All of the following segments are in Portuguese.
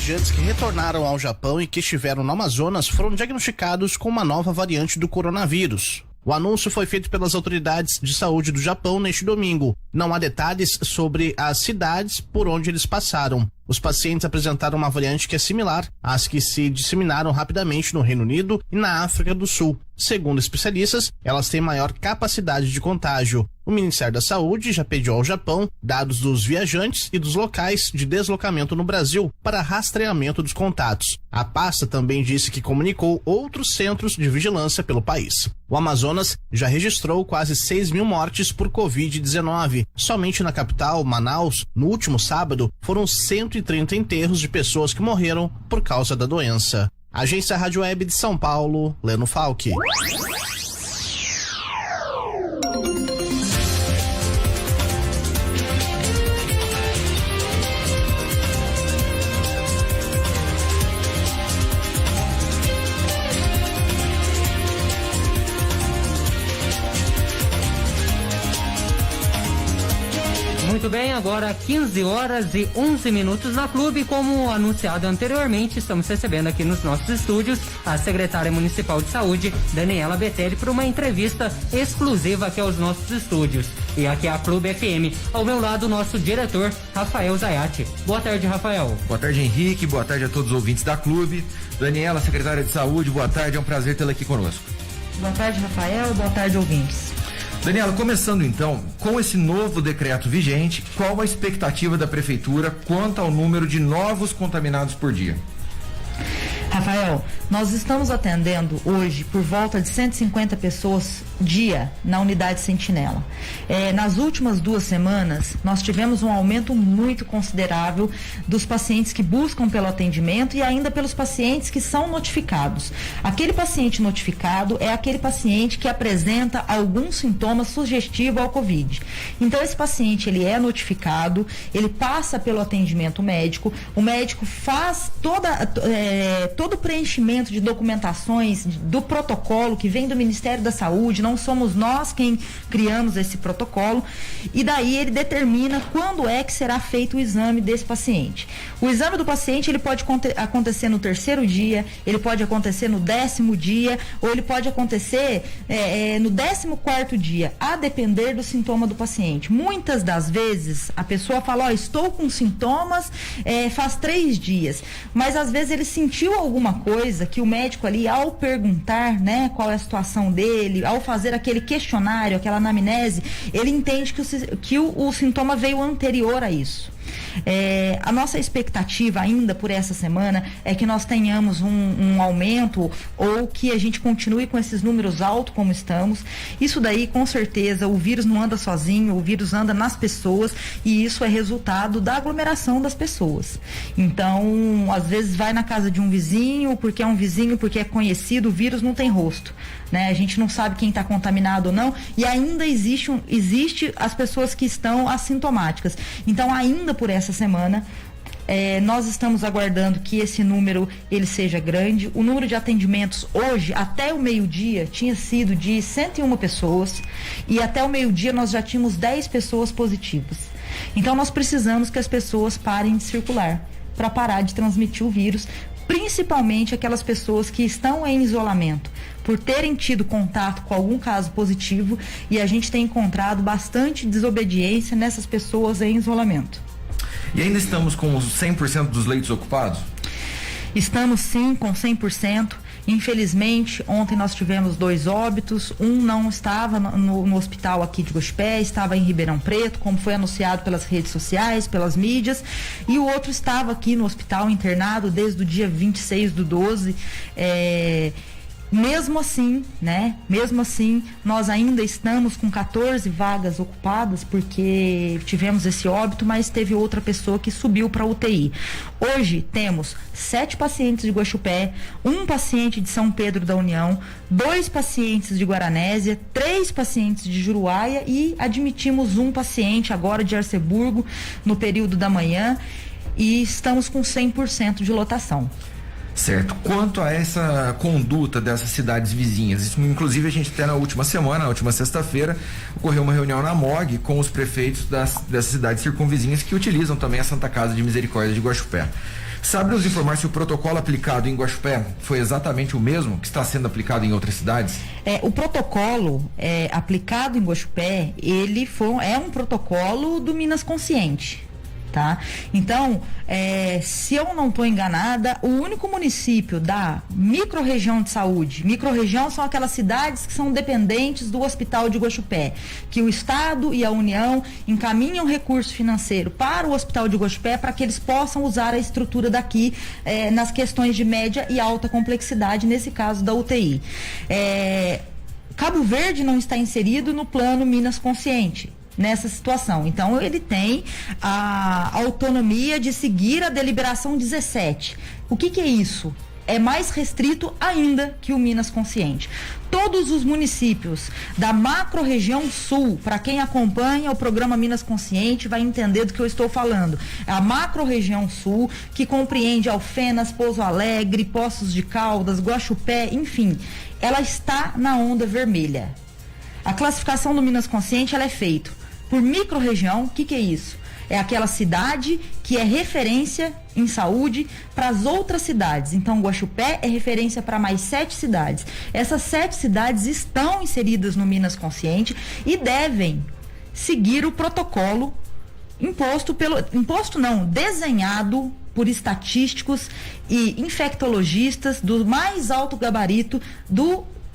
viajantes que retornaram ao Japão e que estiveram no Amazonas foram diagnosticados com uma nova variante do coronavírus. O anúncio foi feito pelas autoridades de saúde do Japão neste domingo. Não há detalhes sobre as cidades por onde eles passaram. Os pacientes apresentaram uma variante que é similar às que se disseminaram rapidamente no Reino Unido e na África do Sul. Segundo especialistas, elas têm maior capacidade de contágio. O Ministério da Saúde já pediu ao Japão dados dos viajantes e dos locais de deslocamento no Brasil para rastreamento dos contatos. A pasta também disse que comunicou outros centros de vigilância pelo país. O Amazonas já registrou quase 6 mil mortes por Covid-19. Somente na capital, Manaus, no último sábado, foram 130 enterros de pessoas que morreram por causa da doença. Agência Rádio Web de São Paulo, Leno Falck. Muito bem, agora 15 horas e 11 minutos na Clube. Como anunciado anteriormente, estamos recebendo aqui nos nossos estúdios a secretária municipal de saúde, Daniela Betelli, para uma entrevista exclusiva aqui aos nossos estúdios. E aqui é a Clube FM. Ao meu lado, o nosso diretor, Rafael Zayati. Boa tarde, Rafael. Boa tarde, Henrique. Boa tarde a todos os ouvintes da Clube. Daniela, secretária de saúde, boa tarde. É um prazer tê-la aqui conosco. Boa tarde, Rafael. Boa tarde, ouvintes. Daniela, começando então, com esse novo decreto vigente, qual a expectativa da Prefeitura quanto ao número de novos contaminados por dia? Rafael, nós estamos atendendo hoje por volta de 150 pessoas dia na unidade Sentinela. Nas últimas 2 semanas, nós tivemos um aumento muito considerável dos pacientes que buscam pelo atendimento e ainda pelos pacientes que são notificados. Aquele paciente notificado é aquele paciente que apresenta algum sintoma sugestivo ao Covid. Então, esse paciente, ele é notificado, ele passa pelo atendimento médico, o médico faz todo o preenchimento de documentações do protocolo que vem do Ministério da Saúde, não somos nós quem criamos esse protocolo, e daí ele determina quando é que será feito o exame desse paciente. O exame do paciente, ele pode acontecer no 3º dia, ele pode acontecer no 10º dia, ou ele pode acontecer no 14º dia, a depender do sintoma do paciente. Muitas das vezes, a pessoa fala, estou com sintomas faz 3 dias, mas às vezes ele sentiu alguma coisa que o médico ali, ao perguntar, né, qual é a situação dele, ao fazer aquele questionário, aquela anamnese, ele entende que o sintoma veio anterior a isso. A nossa expectativa ainda por essa semana é que nós tenhamos um aumento ou que a gente continue com esses números altos como estamos. Isso daí, com certeza, o vírus não anda sozinho, o vírus anda nas pessoas e isso é resultado da aglomeração das pessoas. Então, às vezes vai na casa de um vizinho, porque é um vizinho, porque é conhecido, o vírus não tem rosto, né? A gente não sabe quem está contaminado ou não e ainda existe as pessoas que estão assintomáticas. Então, ainda por essa semana, nós estamos aguardando que esse número ele seja grande. O número de atendimentos hoje, até o meio-dia, tinha sido de 101 pessoas e até o meio-dia nós já tínhamos 10 pessoas positivas. Então nós precisamos que as pessoas parem de circular para parar de transmitir o vírus, principalmente aquelas pessoas que estão em isolamento, por terem tido contato com algum caso positivo, e a gente tem encontrado bastante desobediência nessas pessoas em isolamento. E ainda estamos com os 100% dos leitos ocupados? Estamos sim com 100%. Infelizmente, ontem nós tivemos 2 óbitos. Um não estava no hospital aqui de Guaxupé, estava em Ribeirão Preto, como foi anunciado pelas redes sociais, pelas mídias. E o outro estava aqui no hospital internado desde o dia 26/12. Mesmo assim, nós ainda estamos com 14 vagas ocupadas, porque tivemos esse óbito, mas teve outra pessoa que subiu para UTI. Hoje temos 7 pacientes de Guaxupé, 1 paciente de São Pedro da União, 2 pacientes de Guaranésia, 3 pacientes de Juruáia e admitimos 1 paciente agora de Arceburgo no período da manhã e estamos com 100% de lotação. Certo. Quanto a essa conduta dessas cidades vizinhas, isso, inclusive a gente até na última sexta-feira, ocorreu uma reunião na MOG com os prefeitos dessas cidades circunvizinhas que utilizam também a Santa Casa de Misericórdia de Guaxupé. Sabe nos informar se o protocolo aplicado em Guaxupé foi exatamente o mesmo que está sendo aplicado em outras cidades? O protocolo aplicado em Guaxupé, é um protocolo do Minas Consciente. Tá? Então, se eu não estou enganada, o único município da microrregião de saúde, microrregião são aquelas cidades que são dependentes do Hospital de Guaxupé, que o Estado e a União encaminham recurso financeiro para o Hospital de Guaxupé para que eles possam usar a estrutura daqui nas questões de média e alta complexidade, nesse caso da UTI. Cabo Verde não está inserido no plano Minas Consciente nessa situação. Então, ele tem a autonomia de seguir a deliberação 17. O que é isso? É mais restrito ainda que o Minas Consciente. Todos os municípios da macro-região sul, para quem acompanha o programa Minas Consciente, vai entender do que eu estou falando. A macro-região sul, que compreende Alfenas, Pouso Alegre, Poços de Caldas, Guaxupé, enfim, ela está na onda vermelha. A classificação do Minas Consciente, ela é feita por micro-região. O que é isso? É aquela cidade que é referência em saúde para as outras cidades. Então, Guaxupé é referência para mais 7 cidades. Essas 7 cidades estão inseridas no Minas Consciente e devem seguir o protocolo desenhado por estatísticos e infectologistas do mais alto gabarito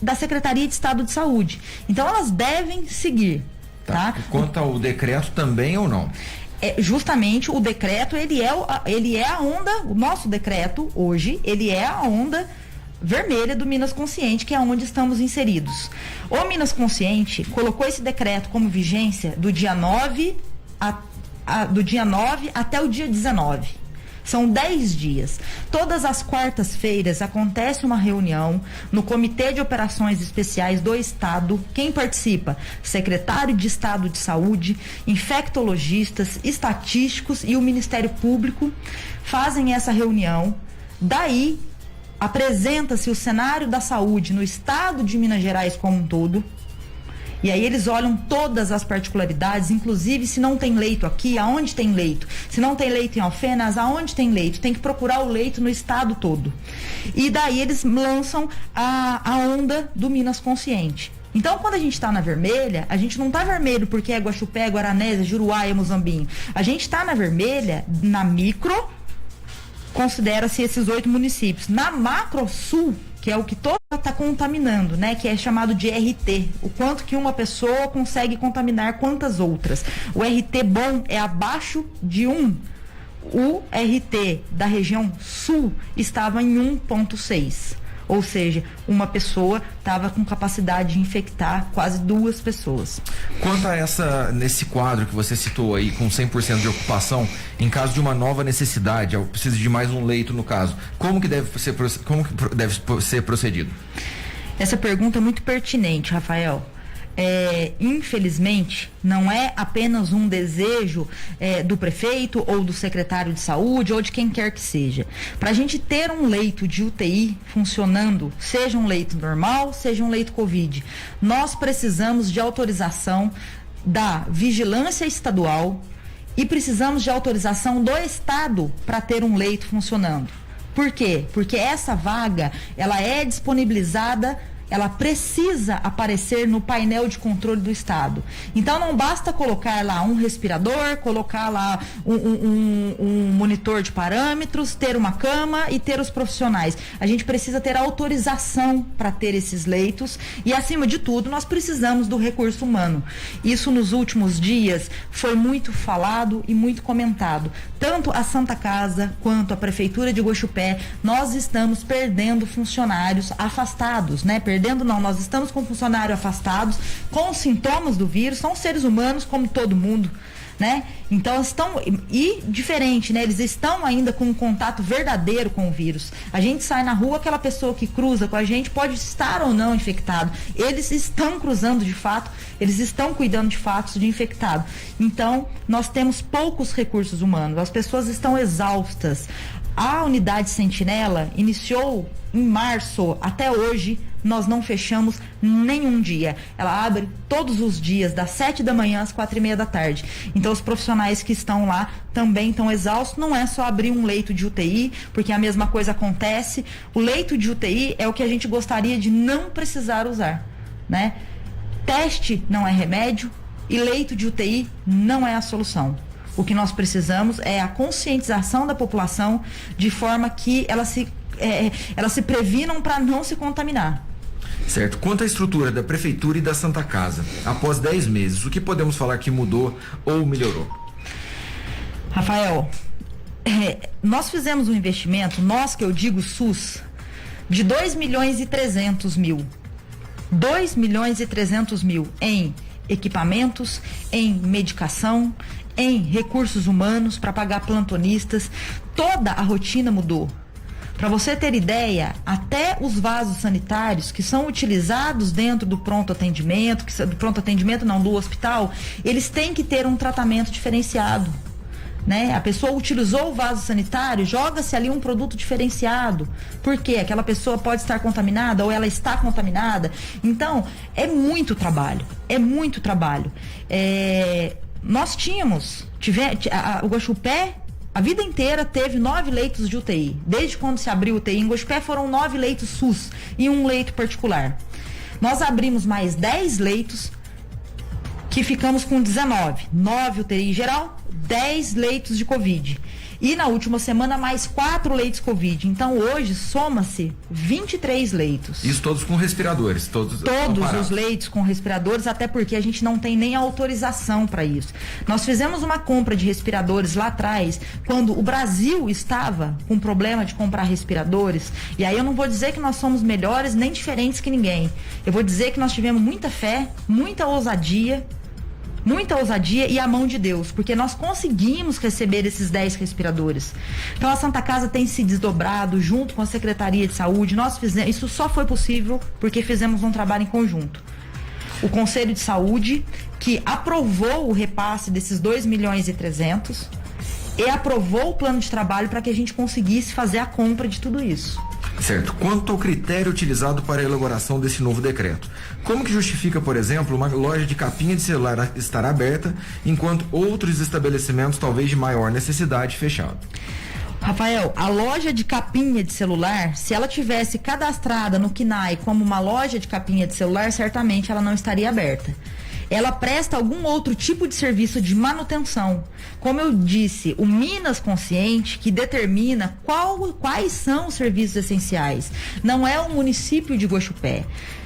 da Secretaria de Estado de Saúde. Então, elas devem seguir. Tá? Quanto ao decreto também ou não? Justamente o decreto, ele é a onda, o nosso decreto hoje, ele é a onda vermelha do Minas Consciente, que é onde estamos inseridos. O Minas Consciente colocou esse decreto como vigência do dia 9 até o dia 19. São 10 dias. Todas as quartas-feiras acontece uma reunião no Comitê de Operações Especiais do Estado. Quem participa? Secretário de Estado de Saúde, infectologistas, estatísticos e o Ministério Público fazem essa reunião. Daí, apresenta-se o cenário da saúde no estado de Minas Gerais como um todo. E aí eles olham todas as particularidades, inclusive se não tem leito aqui, aonde tem leito. Se não tem leito em Alfenas, aonde tem leito. Tem que procurar o leito no estado todo. E daí eles lançam a onda do Minas Consciente. Então, quando a gente está na vermelha, a gente não está vermelho porque é Guaxupé, Guaranésia, Juruá e Muzambinho. A gente está na vermelha, na micro, considera-se esses 8 municípios. Na macro sul, que é o que todo está contaminando, né? Que é chamado de RT. O quanto que uma pessoa consegue contaminar quantas outras. O RT bom é abaixo de 1. O RT da região sul estava em 1,6. Ou seja, uma pessoa estava com capacidade de infectar quase 2 pessoas. Quanto a nesse quadro que você citou aí, com 100% de ocupação, em caso de uma nova necessidade, eu preciso de mais um leito no caso, como que deve ser procedido? Essa pergunta é muito pertinente, Rafael. Infelizmente, não é apenas um desejo do prefeito ou do secretário de saúde ou de quem quer que seja. Para a gente ter um leito de UTI funcionando, seja um leito normal, seja um leito Covid, nós precisamos de autorização da vigilância estadual e precisamos de autorização do Estado para ter um leito funcionando. Por quê? Porque essa vaga, ela é disponibilizada, ela precisa aparecer no painel de controle do Estado. Então não basta colocar lá um respirador, colocar lá um monitor de parâmetros, ter uma cama e ter os profissionais. A gente precisa ter autorização para ter esses leitos e, acima de tudo, nós precisamos do recurso humano. Isso nos últimos dias foi muito falado e muito comentado. Tanto a Santa Casa quanto a Prefeitura de Guaxupé, nós estamos perdendo funcionários afastados, né? Nós estamos com funcionários afastados, com os sintomas do vírus, são seres humanos como todo mundo, né? Então diferente, né? Eles estão ainda com um contato verdadeiro com o vírus. A gente sai na rua, aquela pessoa que cruza com a gente pode estar ou não infectado. Eles estão cruzando de fato, eles estão cuidando de fatos de infectado. Então, nós temos poucos recursos humanos, as pessoas estão exaustas. A unidade Sentinela iniciou em março até hoje nós não fechamos nenhum dia. Ela abre todos os dias, das 7 da manhã às 4:30 da tarde. Então os profissionais que estão lá também estão exaustos. Não é só abrir um leito de UTI, porque a mesma coisa acontece. O leito de UTI é o que a gente gostaria de não precisar usar, né? Teste não é remédio e leito de UTI não é a solução. O que nós precisamos é a conscientização da população de forma que elas se previnam para não se contaminar. Certo. Quanto à estrutura da Prefeitura e da Santa Casa, após 10 meses, o que podemos falar que mudou ou melhorou? Rafael, nós fizemos um investimento, nós que eu digo SUS, de 2.300.000. 2.300.000 em equipamentos, em medicação, em recursos humanos para pagar plantonistas. Toda a rotina mudou. Para você ter ideia, até os vasos sanitários que são utilizados dentro do pronto atendimento, do hospital, eles têm que ter um tratamento diferenciado, né? A pessoa utilizou o vaso sanitário, joga-se ali um produto diferenciado. Por quê? Aquela pessoa pode estar contaminada ou ela está contaminada. Então, é muito trabalho. Nós o Guaxupé, a vida inteira teve 9 leitos de UTI. Desde quando se abriu UTI em Guaxupé, foram 9 leitos SUS e um leito particular. Nós abrimos mais 10 leitos, que ficamos com 19. 9 UTI geral, 10 leitos de Covid. E na última semana, mais 4 leitos Covid. Então, hoje, soma-se 23 leitos. Isso todos com respiradores? Todos os leitos com respiradores, até porque a gente não tem nem autorização para isso. Nós fizemos uma compra de respiradores lá atrás, quando o Brasil estava com problema de comprar respiradores. E aí eu não vou dizer que nós somos melhores nem diferentes que ninguém. Eu vou dizer que nós tivemos muita fé, muita ousadia e a mão de Deus, porque nós conseguimos receber esses 10 respiradores. Então a Santa Casa tem se desdobrado junto com a Secretaria de Saúde. Isso só foi possível porque fizemos um trabalho em conjunto. O Conselho de Saúde, que aprovou o repasse desses 2.300.000 e aprovou o plano de trabalho para que a gente conseguisse fazer a compra de tudo isso. Certo. Quanto ao critério utilizado para a elaboração desse novo decreto, como que justifica, por exemplo, uma loja de capinha de celular estar aberta, enquanto outros estabelecimentos, talvez de maior necessidade, fechados? Rafael, a loja de capinha de celular, se ela tivesse cadastrada no CNAE como uma loja de capinha de celular, certamente ela não estaria aberta. Ela presta algum outro tipo de serviço de manutenção. Como eu disse, o Minas Consciente que determina quais são os serviços essenciais. Não é o município de Guaxupé.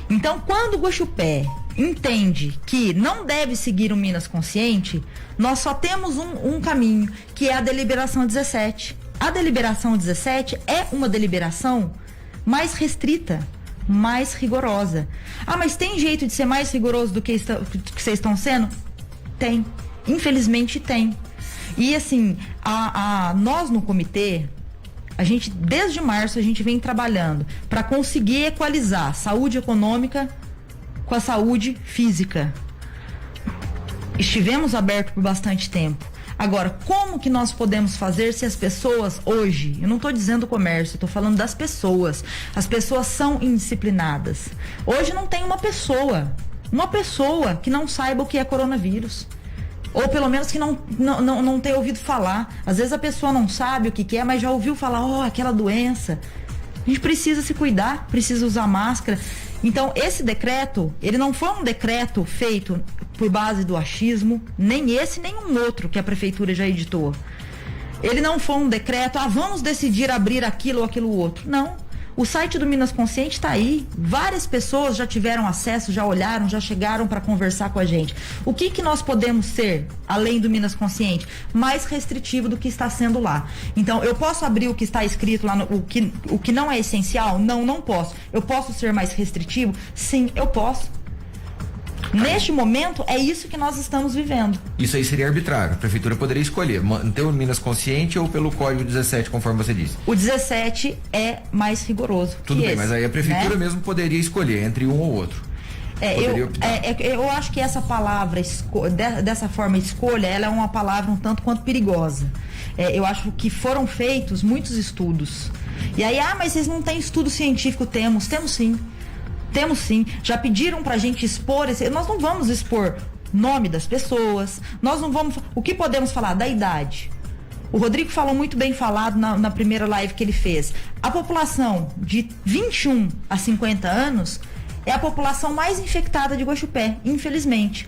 Então, quando o Guaxupé entende que não deve seguir o Minas Consciente, nós só temos um caminho, que é a deliberação 17. A deliberação 17 é uma deliberação mais restrita, mais rigorosa. Ah, mas tem jeito de ser mais rigoroso do que vocês estão sendo? Tem. Infelizmente tem. E assim, nós no comitê, desde março, a gente vem trabalhando para conseguir equalizar saúde econômica com a saúde física. Estivemos abertos por bastante tempo. Agora, como que nós podemos fazer se as pessoas hoje, eu não estou dizendo o comércio, estou falando das pessoas. As pessoas são indisciplinadas. Hoje não tem uma pessoa que não saiba o que é coronavírus. Ou pelo menos que não tenha ouvido falar. Às vezes a pessoa não sabe o que é, mas já ouviu falar, aquela doença. A gente precisa se cuidar, precisa usar máscara. Então, esse decreto, ele não foi um decreto feito por base do achismo, nem esse, nem um outro que a prefeitura já editou. Ele não foi um decreto, vamos decidir abrir aquilo ou aquilo outro. Não. O site do Minas Consciente está aí. Várias pessoas já tiveram acesso, já olharam, já chegaram para conversar com a gente. O que nós podemos ser, além do Minas Consciente, mais restritivo do que está sendo lá? Então, eu posso abrir o que está escrito lá, o que não é essencial? Não posso. Eu posso ser mais restritivo? Sim, eu posso. Neste momento, é isso que nós estamos vivendo. Isso aí seria arbitrário. A prefeitura poderia escolher manter o Minas Consciente ou pelo Código 17, conforme você disse. O 17 é mais rigoroso. Tudo bem, mas aí a prefeitura mesmo poderia escolher entre um ou outro. Eu acho que essa palavra, dessa forma escolha, ela é uma palavra um tanto quanto perigosa. Eu acho que foram feitos muitos estudos. E aí, mas vocês não têm estudo científico? Temos sim. Temos sim. Já pediram pra gente expor nós não vamos expor nome das pessoas, nós não vamos. O que podemos falar? Da idade. O Rodrigo falou muito bem falado na primeira live que ele fez. A população de 21 a 50 anos é a população mais infectada de Guaxupé, infelizmente.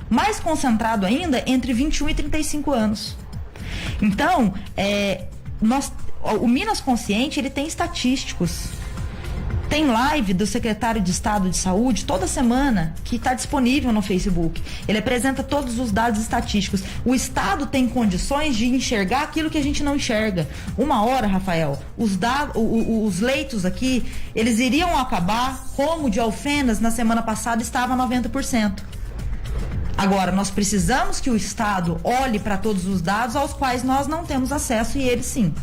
Mais concentrado ainda entre 21 e 35 anos. Então, o Minas Consciente, ele tem estatísticos. Tem live do secretário de Estado de Saúde toda semana que está disponível no Facebook. Ele apresenta todos os dados estatísticos. O Estado tem condições de enxergar aquilo que a gente não enxerga. Uma hora, Rafael, os leitos aqui, eles iriam acabar como o de Alfenas na semana passada estava 90%. Agora, nós precisamos que o Estado olhe para todos os dados aos quais nós não temos acesso e eles sim.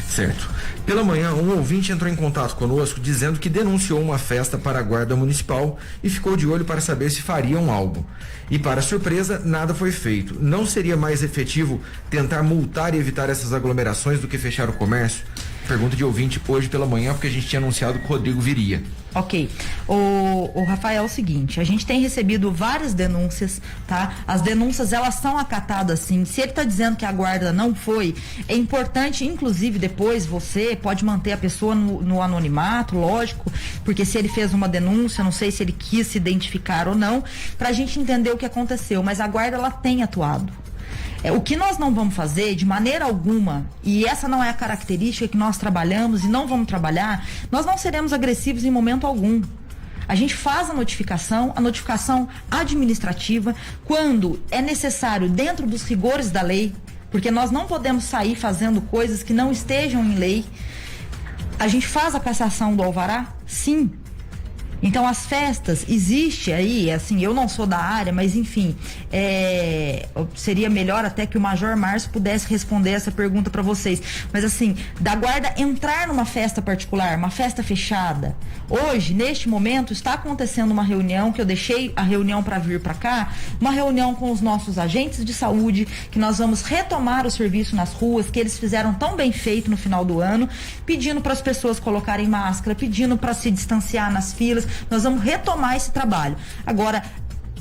Certo. Pela manhã, um ouvinte entrou em contato conosco dizendo que denunciou uma festa para a Guarda Municipal e ficou de olho para saber se fariam algo. E, para surpresa, nada foi feito. Não seria mais efetivo tentar multar e evitar essas aglomerações do que fechar o comércio? Pergunta de ouvinte hoje pela manhã, porque a gente tinha anunciado que o Rodrigo viria. Ok. O Rafael, é o seguinte, a gente tem recebido várias denúncias, tá? As denúncias, elas são acatadas sim. Se ele está dizendo que a guarda não foi, é importante, inclusive, depois você pode manter a pessoa no anonimato, lógico, porque se ele fez uma denúncia, não sei se ele quis se identificar ou não, pra gente entender o que aconteceu, mas a guarda, ela tem atuado. O que nós não vamos fazer, de maneira alguma, e essa não é a característica que nós trabalhamos e não vamos trabalhar, nós não seremos agressivos em momento algum. A gente faz a notificação administrativa, quando é necessário, dentro dos rigores da lei, porque nós não podemos sair fazendo coisas que não estejam em lei. A gente faz a cassação do alvará? Sim. Então, as festas, existe aí, assim, eu não sou da área, mas enfim, seria melhor até que o Major Márcio pudesse responder essa pergunta para vocês. Mas assim, da guarda entrar numa festa particular, uma festa fechada, hoje, neste momento, está acontecendo uma reunião, que eu deixei a reunião para vir para cá, uma reunião com os nossos agentes de saúde, que nós vamos retomar o serviço nas ruas, que eles fizeram tão bem feito no final do ano, pedindo para as pessoas colocarem máscara, pedindo para se distanciar nas filas. Nós vamos retomar esse trabalho. Agora,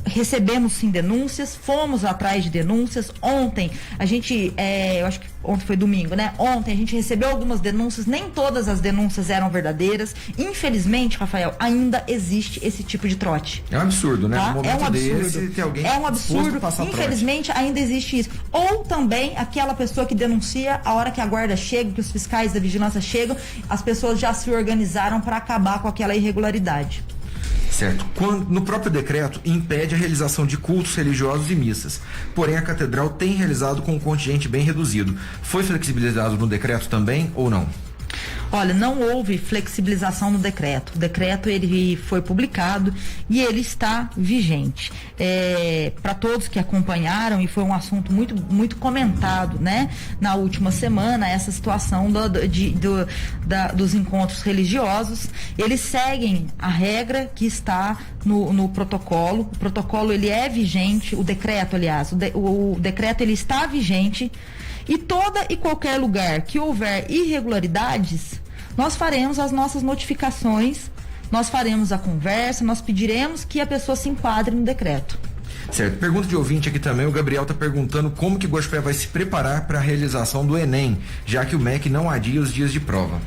recebemos sim denúncias, fomos atrás de denúncias. Ontem, a gente, eu acho que ontem foi domingo, né? Ontem a gente recebeu algumas denúncias, nem todas as denúncias eram verdadeiras. Infelizmente, Rafael, ainda existe esse tipo de trote. É um absurdo, né? Tá? No É um absurdo. desse, ter alguém é um absurdo. Infelizmente, trote. ainda existe isso. Ou também aquela pessoa que denuncia, a hora que a guarda chega, que os fiscais da vigilância chegam, as pessoas já se organizaram para acabar com aquela irregularidade. Certo. No próprio decreto, impede a realização de cultos religiosos e missas. Porém, a catedral tem realizado com um contingente bem reduzido. Foi flexibilizado no decreto também ou não? Olha, não houve flexibilização no decreto. O decreto, ele foi publicado e ele está vigente. Para todos que acompanharam, e foi um assunto muito, muito comentado, né? Na última semana, essa situação dos encontros religiosos, eles seguem a regra que está no protocolo. O protocolo, ele é vigente, o decreto, aliás, o decreto, ele está vigente. E toda e qualquer lugar que houver irregularidades, nós faremos as nossas notificações, nós faremos a conversa, nós pediremos que a pessoa se enquadre no decreto. Certo. Pergunta de ouvinte aqui também, o Gabriel está perguntando como que Guaxupé vai se preparar para a realização do Enem, já que o MEC não adia os dias de prova.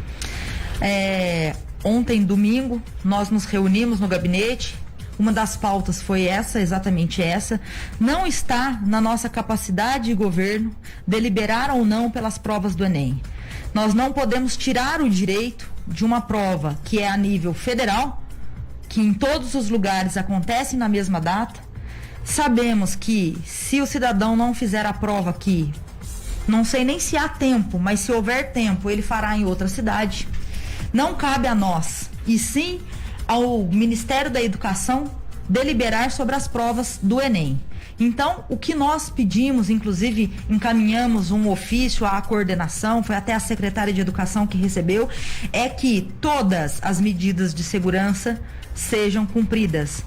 Ontem, domingo, nós nos reunimos no gabinete. Uma das pautas foi exatamente essa. Não está na nossa capacidade de governo deliberar ou não pelas provas do Enem. Nós não podemos tirar o direito de uma prova que é a nível federal, que em todos os lugares acontece na mesma data. Sabemos que se o cidadão não fizer a prova aqui, não sei nem se há tempo, mas se houver tempo, ele fará em outra cidade. Não cabe a nós, e sim ao Ministério da Educação deliberar sobre as provas do Enem. Então, o que nós pedimos, inclusive encaminhamos um ofício à coordenação, foi até a secretária de Educação que recebeu, é que todas as medidas de segurança sejam cumpridas,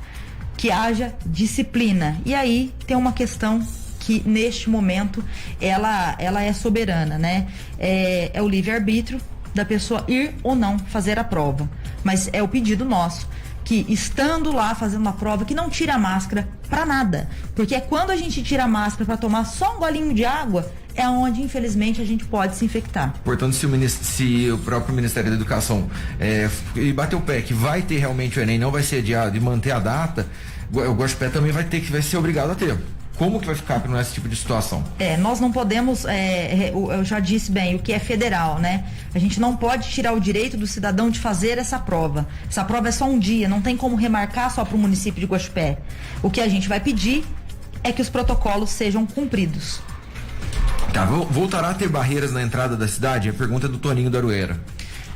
que haja disciplina. E aí tem uma questão que neste momento ela é soberana, né? É o livre-arbítrio da pessoa ir ou não fazer a prova. Mas é o pedido nosso que estando lá fazendo uma prova, que não tira a máscara para nada, porque é quando a gente tira a máscara para tomar só um golinho de água, é onde infelizmente a gente pode se infectar. Portanto, se o próprio Ministério da Educação bater o pé que vai ter realmente o Enem, não vai ser adiado e manter a data, o Guaxupé também vai ser obrigado a ter. Como que vai ficar nesse tipo de situação? Nós não podemos, eu já disse bem, o que é federal, né? A gente não pode tirar o direito do cidadão de fazer essa prova. Essa prova é só um dia, não tem como remarcar só para o município de Guaxupé. O que a gente vai pedir é que os protocolos sejam cumpridos. Tá, voltará a ter barreiras na entrada da cidade? A pergunta é do Toninho da Aroeira.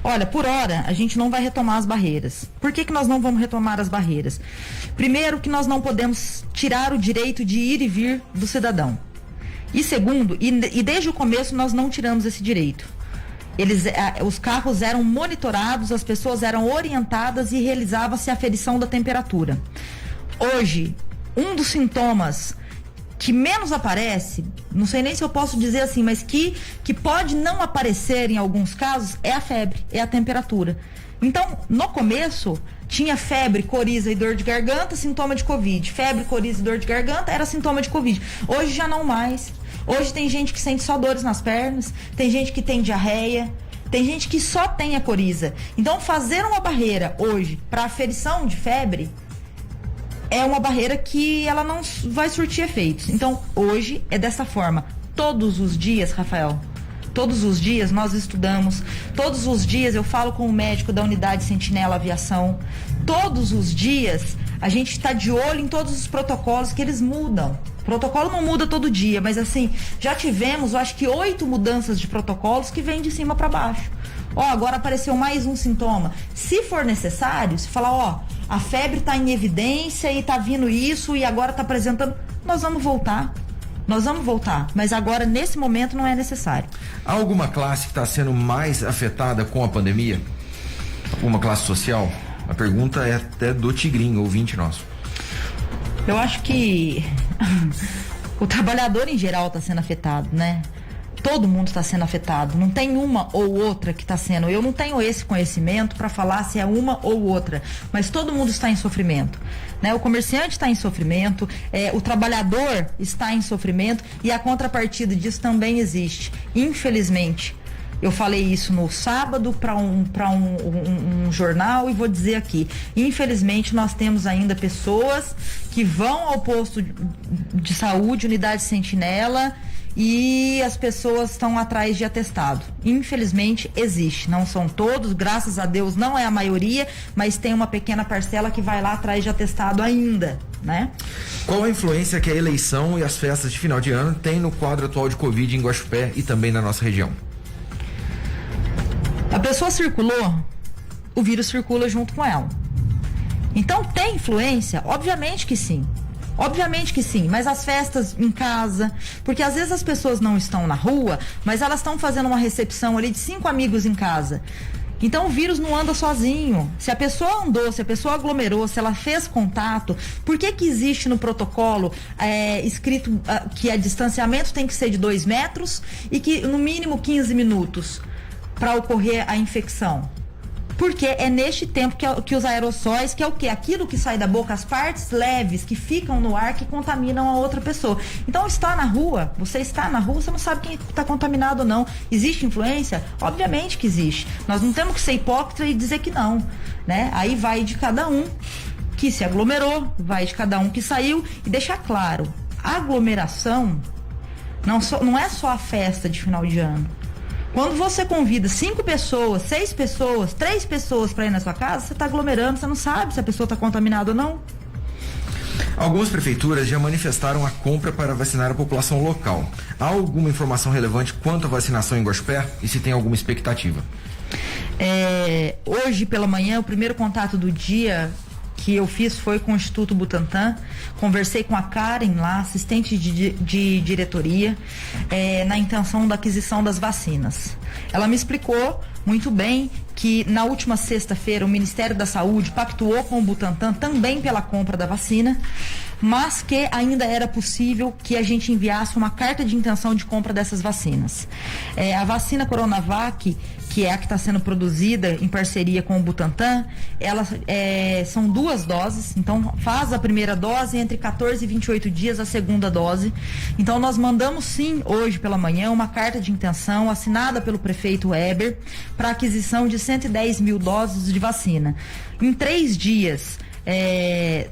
Olha, por hora, a gente não vai retomar as barreiras. Por que nós não vamos retomar as barreiras? Primeiro, que nós não podemos tirar o direito de ir e vir do cidadão. E segundo, e desde o começo nós não tiramos esse direito. Os carros eram monitorados, as pessoas eram orientadas e realizava-se a aferição da temperatura. Hoje, um dos sintomas que menos aparece, não sei nem se eu posso dizer assim, mas que pode não aparecer em alguns casos, é a febre, é a temperatura. Então, no começo, tinha febre, coriza e dor de garganta, sintoma de Covid. Febre, coriza e dor de garganta era sintoma de Covid. Hoje já não mais. Hoje tem gente que sente só dores nas pernas, tem gente que tem diarreia, tem gente que só tem a coriza. Então, fazer uma barreira hoje para aferição de febre é uma barreira que ela não vai surtir efeitos. Então, hoje é dessa forma. Todos os dias, Rafael, todos os dias nós estudamos, todos os dias eu falo com o médico da unidade Sentinela Aviação, todos os dias a gente está de olho em todos os protocolos que eles mudam. O protocolo não muda todo dia, mas assim, já tivemos, eu acho que 8 mudanças de protocolos que vêm de cima para baixo. Agora apareceu mais um sintoma. Se for necessário, se falar, a febre está em evidência e está vindo isso e agora está apresentando, nós vamos voltar. Mas agora, nesse momento, não é necessário. Há alguma classe que está sendo mais afetada com a pandemia? Alguma classe social? A pergunta é até do Tigrinho, ouvinte nosso. Eu acho que o trabalhador em geral está sendo afetado, né? Todo mundo está sendo afetado, não tem uma ou outra que está sendo. Eu não tenho esse conhecimento para falar se é uma ou outra, mas todo mundo está em sofrimento, né? O comerciante está em sofrimento, o trabalhador está em sofrimento e a contrapartida disso também existe. Infelizmente, eu falei isso no sábado para um jornal e vou dizer aqui. Infelizmente, nós temos ainda pessoas que vão ao posto de saúde, unidade Sentinela, e as pessoas estão atrás de atestado. Infelizmente existe, não são todos, graças a Deus não é a maioria, mas tem uma pequena parcela que vai lá atrás de atestado ainda, né? Qual a influência que a eleição e as festas de final de ano têm no quadro atual de Covid em Guaxupé e também na nossa região? A pessoa circulou, o vírus circula junto com ela. Então tem influência? Obviamente que sim. Obviamente que sim, mas as festas em casa, porque às vezes as pessoas não estão na rua, mas elas estão fazendo uma recepção ali de 5 amigos em casa. Então o vírus não anda sozinho. Se a pessoa andou, se a pessoa aglomerou, se ela fez contato, por que existe no protocolo escrito que o distanciamento tem que ser de 2 metros e que no mínimo 15 minutos para ocorrer a infecção? Porque é neste tempo que os aerossóis, que é o quê? Aquilo que sai da boca, as partes leves que ficam no ar que contaminam a outra pessoa. Então está na rua, você está na rua, você não sabe quem está contaminado ou não. Existe influência? Obviamente que existe. Nós não temos que ser hipócrita e dizer que não, né? Aí vai de cada um que se aglomerou, vai de cada um que saiu e deixar claro, a aglomeração não é só a festa de final de ano. Quando você convida 5 pessoas, 6 pessoas, 3 pessoas para ir na sua casa, você está aglomerando, você não sabe se a pessoa está contaminada ou não. Algumas prefeituras já manifestaram a compra para vacinar a população local. Há alguma informação relevante quanto à vacinação em Guaxupé e se tem alguma expectativa? Hoje pela manhã, o primeiro contato do dia que eu fiz foi com o Instituto Butantan. Conversei com a Karen lá, assistente de diretoria, na intenção da aquisição das vacinas. Ela me explicou muito bem que na última sexta-feira o Ministério da Saúde pactuou com o Butantan também pela compra da vacina, mas que ainda era possível que a gente enviasse uma carta de intenção de compra dessas vacinas. A vacina Coronavac, que é a que está sendo produzida em parceria com o Butantan, são 2 doses, então faz a primeira dose, entre 14 e 28 dias a segunda dose. Então nós mandamos sim, hoje pela manhã, uma carta de intenção assinada pelo prefeito Weber para aquisição de 110 mil doses de vacina. Em 3 dias,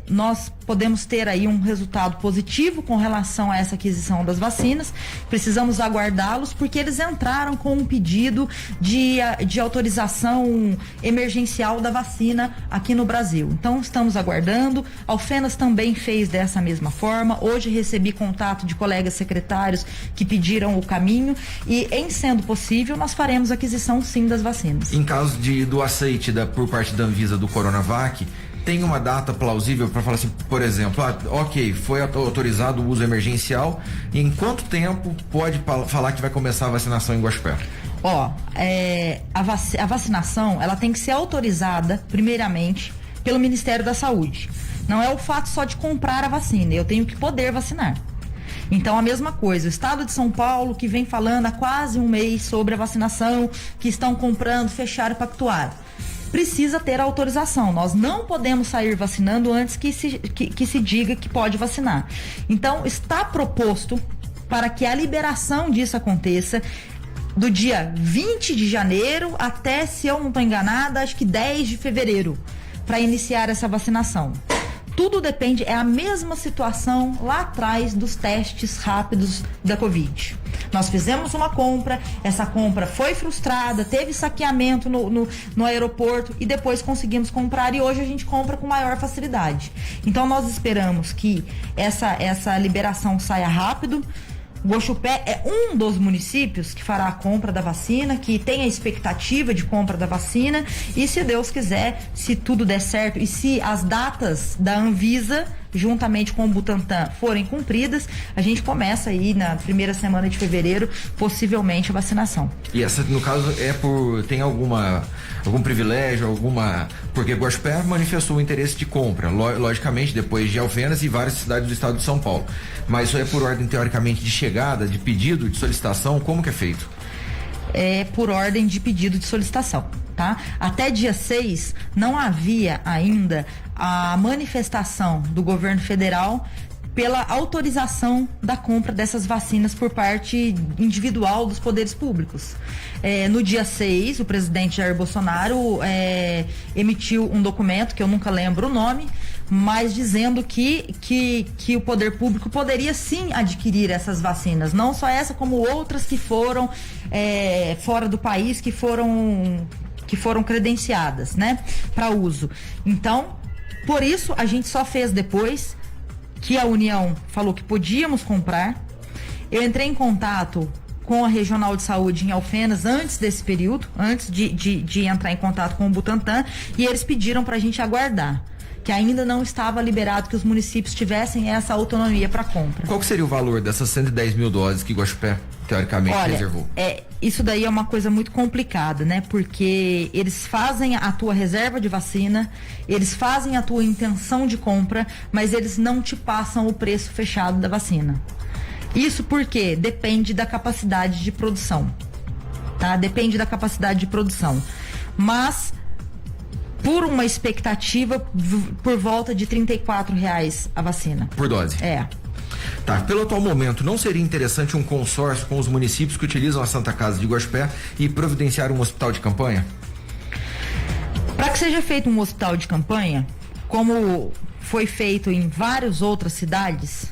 nós podemos ter aí um resultado positivo com relação a essa aquisição das vacinas. Precisamos aguardá-los porque eles entraram com um pedido de autorização emergencial da vacina aqui no Brasil. Então estamos aguardando. A Alfenas também fez dessa mesma forma. Hoje recebi contato de colegas secretários que pediram o caminho e, em sendo possível, nós faremos aquisição sim das vacinas. Em caso do aceite por parte da Anvisa do Coronavac, tem uma data plausível para falar assim, por exemplo, ok, foi autorizado o uso emergencial, em quanto tempo pode falar que vai começar a vacinação em Guaxupé? A vacinação, ela tem que ser autorizada primeiramente pelo Ministério da Saúde. Não é o fato só de comprar a vacina, eu tenho que poder vacinar. Então, a mesma coisa, o estado de São Paulo, que vem falando há quase um mês sobre a vacinação, que estão comprando, fecharam e pactuaram, precisa ter autorização. Nós não podemos sair vacinando antes que se diga que pode vacinar. Então, está proposto para que a liberação disso aconteça do dia 20 de janeiro até, se eu não estou enganada, acho que 10 de fevereiro, para iniciar essa vacinação. Tudo depende, é a mesma situação lá atrás dos testes rápidos da Covid. Nós fizemos uma compra, essa compra foi frustrada, teve saqueamento no aeroporto e depois conseguimos comprar e hoje a gente compra com maior facilidade. Então nós esperamos que essa liberação saia rápido. Guaxupé é um dos municípios que fará a compra da vacina, que tem a expectativa de compra da vacina e, se Deus quiser, se tudo der certo e se as datas da Anvisa, juntamente com o Butantan, forem cumpridas, a gente começa aí na primeira semana de fevereiro, possivelmente, a vacinação. E essa, no caso, tem algum privilégio, porque Guaxupé manifestou o interesse de compra, logicamente, depois de Alfenas e várias cidades do estado de São Paulo. Mas isso é por ordem, teoricamente, de chegada, de pedido, de solicitação, como que é feito? É por ordem de pedido de solicitação, tá? Até dia 6 não havia ainda a manifestação do governo federal pela autorização da compra dessas vacinas por parte individual dos poderes públicos. No dia 6, o presidente Jair Bolsonaro emitiu um documento, que eu nunca lembro o nome, mas dizendo que o poder público poderia sim adquirir essas vacinas, não só essa, como outras que foram fora do país, que foram credenciadas, né, para uso. Então, por isso, a gente só fez depois que a União falou que podíamos comprar. Eu entrei em contato com a Regional de Saúde em Alfenas antes desse período, antes de entrar em contato com o Butantan, e eles pediram para a gente aguardar, que ainda não estava liberado que os municípios tivessem essa autonomia para compra. Qual que seria o valor dessas 110 mil doses que Guaxupé, teoricamente, reservou? Isso daí é uma coisa muito complicada, né? Porque eles fazem a tua reserva de vacina, eles fazem a tua intenção de compra, mas eles não te passam o preço fechado da vacina. Isso porque depende da capacidade de produção, tá? Depende da capacidade de produção. Mas, por uma expectativa, por volta de R$34 a vacina. Por dose? Tá, pelo atual momento, não seria interessante um consórcio com os municípios que utilizam a Santa Casa de Guaxupé e providenciar um hospital de campanha? Para que seja feito um hospital de campanha, como foi feito em várias outras cidades,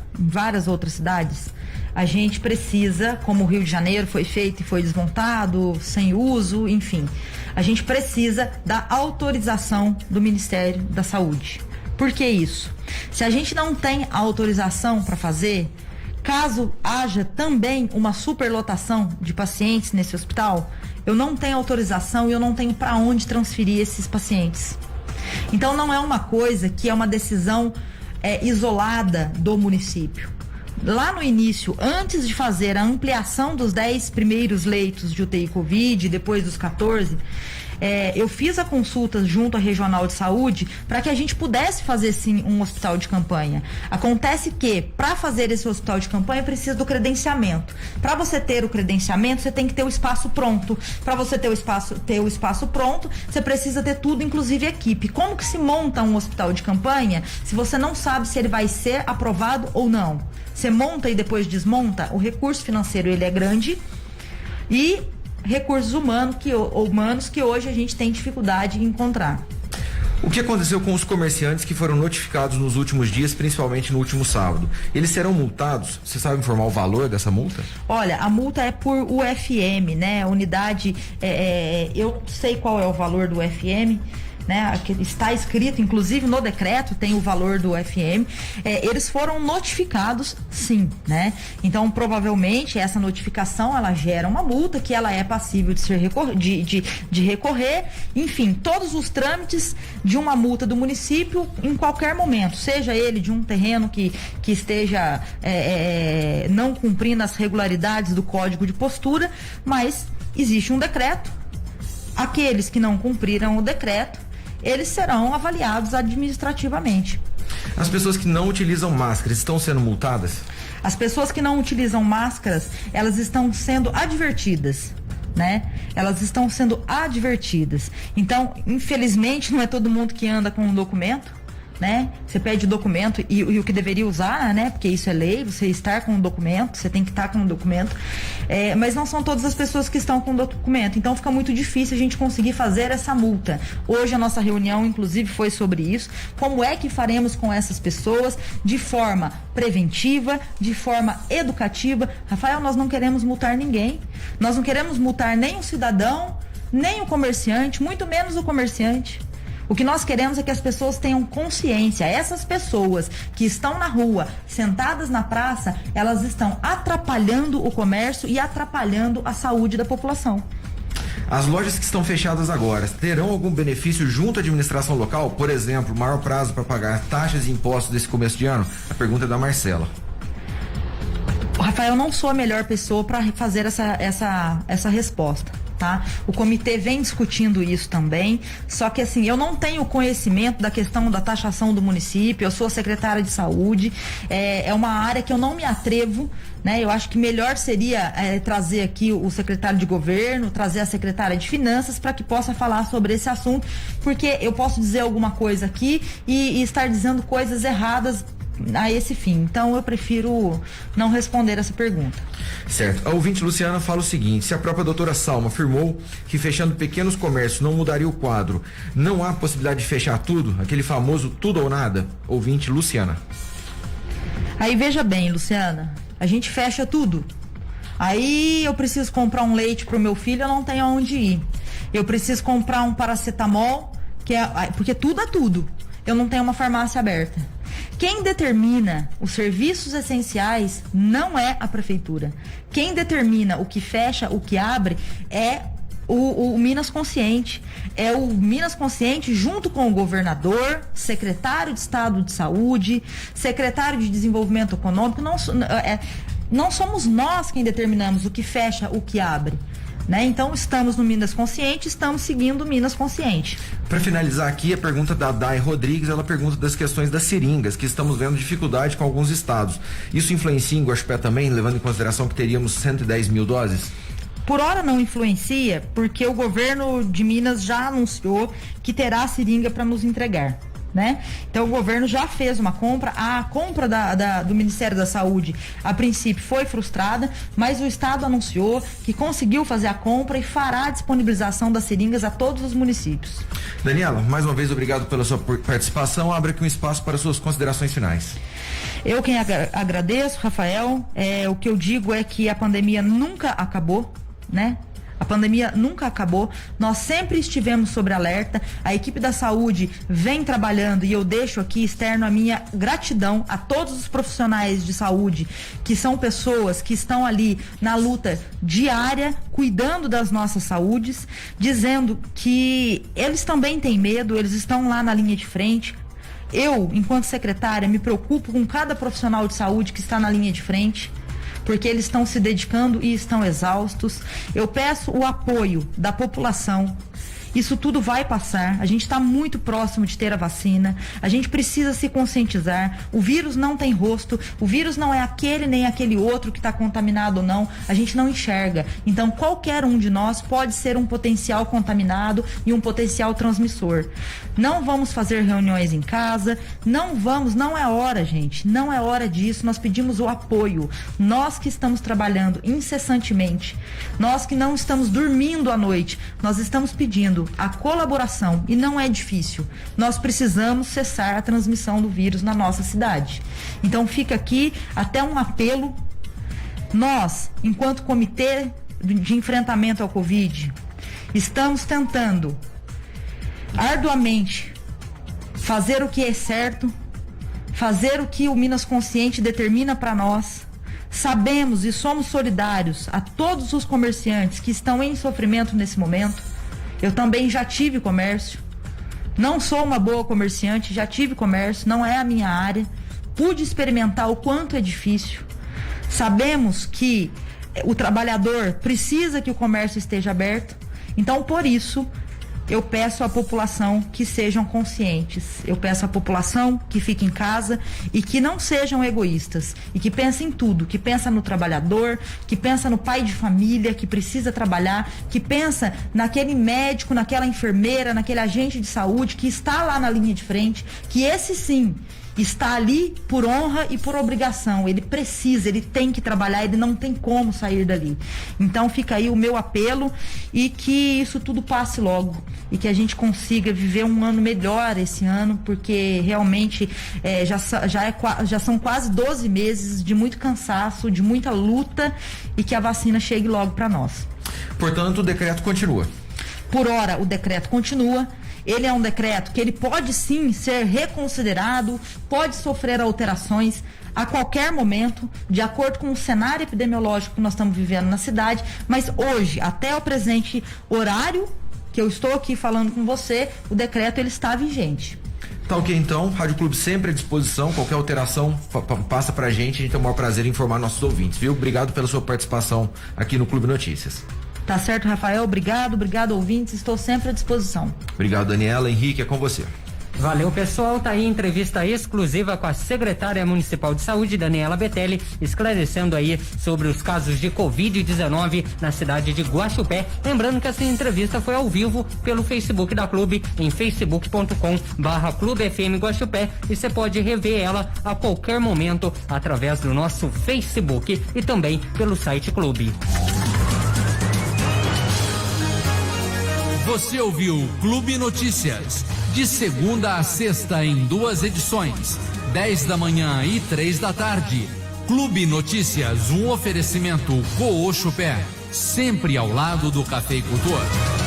a gente precisa, como o Rio de Janeiro foi feito e foi desmontado, sem uso, enfim, a gente precisa da autorização do Ministério da Saúde. Por que isso? Se a gente não tem a autorização para fazer, caso haja também uma superlotação de pacientes nesse hospital, eu não tenho autorização e eu não tenho para onde transferir esses pacientes. Então não é uma coisa que é uma decisão isolada do município. Lá no início, antes de fazer a ampliação dos 10 primeiros leitos de UTI Covid, depois dos 14, Eu fiz a consulta junto à Regional de Saúde para que a gente pudesse fazer sim um hospital de campanha. Acontece que para fazer esse hospital de campanha precisa do credenciamento. Para você ter o credenciamento, você tem que ter o espaço pronto. Para você ter o espaço pronto, você precisa ter tudo, inclusive equipe. Como que se monta um hospital de campanha se você não sabe se ele vai ser aprovado ou não? Você monta e depois desmonta. O recurso financeiro ele é grande e recursos humanos que hoje a gente tem dificuldade em encontrar. O que aconteceu com os comerciantes que foram notificados nos últimos dias, principalmente no último sábado? Eles serão multados? Você sabe informar o valor dessa multa? Olha, a multa é por UFM, né? Unidade, eu sei qual é o valor do UFM, né? Está escrito, inclusive no decreto tem o valor do UFM. Eles foram notificados, sim, né? Então provavelmente essa notificação ela gera uma multa que ela é passível de ser de recorrer. Enfim, todos os trâmites de uma multa do município em qualquer momento, seja ele de um terreno que esteja não cumprindo as regularidades do Código de Postura, mas existe um decreto. Aqueles que não cumpriram o decreto, eles serão avaliados administrativamente. As pessoas que não utilizam máscaras estão sendo multadas? As pessoas que não utilizam máscaras, elas estão sendo advertidas, né? Elas estão sendo advertidas. Então, infelizmente, não é todo mundo que anda com um documento, né? Você pede o documento e o que deveria usar, né? Porque isso é lei, você estar com um documento, você tem que estar com um documento, mas não são todas as pessoas que estão com documento, então fica muito difícil a gente conseguir fazer essa multa. Hoje a nossa reunião, inclusive, foi sobre isso, como é que faremos com essas pessoas de forma preventiva, de forma educativa. Rafael, nós não queremos multar ninguém, nós não queremos multar nem o cidadão, nem o comerciante, muito menos o comerciante. O que nós queremos é que as pessoas tenham consciência. Essas pessoas que estão na rua, sentadas na praça, elas estão atrapalhando o comércio e atrapalhando a saúde da população. As lojas que estão fechadas agora terão algum benefício junto à administração local? Por exemplo, maior prazo para pagar taxas e impostos desse começo de ano? A pergunta é da Marcela. Rafael, eu não sou a melhor pessoa para fazer essa resposta. Tá? O comitê vem discutindo isso também, só que assim, eu não tenho conhecimento da questão da taxação do município, eu sou secretária de saúde, é uma área que eu não me atrevo, né? Eu acho que melhor seria trazer aqui o secretário de governo, trazer a secretária de finanças para que possa falar sobre esse assunto, porque eu posso dizer alguma coisa aqui e estar dizendo coisas erradas a esse fim. Então eu prefiro não responder essa pergunta. Certo. A ouvinte Luciana fala o seguinte: se a própria doutora Salma afirmou que fechando pequenos comércios não mudaria o quadro, não há possibilidade de fechar tudo? Aquele famoso tudo ou nada? Ouvinte Luciana. Aí veja bem, Luciana, a gente fecha tudo. Aí eu preciso comprar um leite pro meu filho, eu não tenho aonde ir. Eu preciso comprar um paracetamol, porque tudo é tudo. Eu não tenho uma farmácia aberta. Quem determina os serviços essenciais não é a prefeitura. Quem determina o que fecha, o que abre, é o Minas Consciente. É o Minas Consciente junto com o governador, secretário de Estado de Saúde, secretário de Desenvolvimento Econômico. Não somos nós quem determinamos o que fecha, o que abre. Né? Então estamos no Minas Consciente, estamos seguindo o Minas Consciente. Para finalizar aqui, a pergunta da Dai Rodrigues, ela pergunta das questões das seringas, que estamos vendo dificuldade com alguns estados. Isso influencia em Guaxupé também, levando em consideração que teríamos 110 mil doses? Por hora não influencia, porque o governo de Minas já anunciou que terá seringa para nos entregar. Né? Então o governo já fez uma compra, a compra do Ministério da Saúde a princípio foi frustrada, mas o Estado anunciou que conseguiu fazer a compra e fará a disponibilização das seringas a todos os municípios. Daniela, mais uma vez obrigado pela sua participação, abre aqui um espaço para suas considerações finais. Eu quem agradeço, Rafael, o que eu digo é que a pandemia nunca acabou, né? A pandemia nunca acabou, nós sempre estivemos sobre alerta, a equipe da saúde vem trabalhando e eu deixo aqui externo a minha gratidão a todos os profissionais de saúde, que são pessoas que estão ali na luta diária, cuidando das nossas saúdes, dizendo que eles também têm medo, eles estão lá na linha de frente. Eu, enquanto secretária, me preocupo com cada profissional de saúde que está na linha de frente, porque eles estão se dedicando e estão exaustos. Eu peço o apoio da população Isso tudo vai passar. A gente está muito próximo de ter a vacina. A gente precisa se conscientizar. O vírus não tem rosto. O vírus não é aquele nem aquele outro que está contaminado ou não. A gente não enxerga. Então, qualquer um de nós pode ser um potencial contaminado e um potencial transmissor. Não vamos fazer reuniões em casa. Não é hora, gente. Não é hora disso. Nós pedimos o apoio. Nós que estamos trabalhando incessantemente, nós que não estamos dormindo à noite, nós estamos pedindo a colaboração e não é difícil. Nós precisamos cessar a transmissão do vírus na nossa cidade. Então fica aqui até um apelo. Nós, enquanto comitê de enfrentamento ao Covid, estamos tentando arduamente fazer o que é certo, fazer o que o Minas Consciente determina para nós. Sabemos e somos solidários a todos os comerciantes que estão em sofrimento nesse momento. Eu também já tive comércio. Não sou uma boa comerciante, já tive comércio, não é a minha área. Pude experimentar o quanto é difícil. Sabemos que o trabalhador precisa que o comércio esteja aberto. Então, por isso, eu peço à população que sejam conscientes. Eu peço à população que fique em casa e que não sejam egoístas. E que pensem em tudo. Que pensa no trabalhador, que pensa no pai de família que precisa trabalhar, que pensa naquele médico, naquela enfermeira, naquele agente de saúde que está lá na linha de frente. Que esse sim está ali por honra e por obrigação. Ele precisa, ele tem que trabalhar, ele não tem como sair dali. Então fica aí o meu apelo e que isso tudo passe logo e que a gente consiga viver um ano melhor esse ano, porque realmente já são quase 12 meses de muito cansaço, de muita luta, e que a vacina chegue logo para nós. Portanto, o decreto continua. Por hora, o decreto continua. Ele é um decreto que ele pode sim ser reconsiderado, pode sofrer alterações a qualquer momento, de acordo com o cenário epidemiológico que nós estamos vivendo na cidade, mas hoje, até o presente horário que eu estou aqui falando com você, o decreto ele está vigente. Tá ok, então, Rádio Clube sempre à disposição, qualquer alteração passa pra gente, a gente tem o maior prazer em informar nossos ouvintes, viu? Obrigado pela sua participação aqui no Clube Notícias. Tá certo, Rafael, obrigado ouvintes, estou sempre à disposição. Obrigado, Daniela. Henrique, é com você. Valeu, pessoal. Tá aí entrevista exclusiva com a secretária municipal de saúde, Daniela Betelli, esclarecendo aí sobre os casos de Covid-19 na cidade de Guaxupé. Lembrando que essa entrevista foi ao vivo pelo Facebook da Clube, em facebook.com/Clube FM Guaxupé, e você pode rever ela a qualquer momento através do nosso Facebook e também pelo site Clube. Você ouviu Clube Notícias, de segunda a sexta em 2 edições, 10 da manhã e 3 da tarde. Clube Notícias, um oferecimento Coxupé, sempre ao lado do Café e Cultura.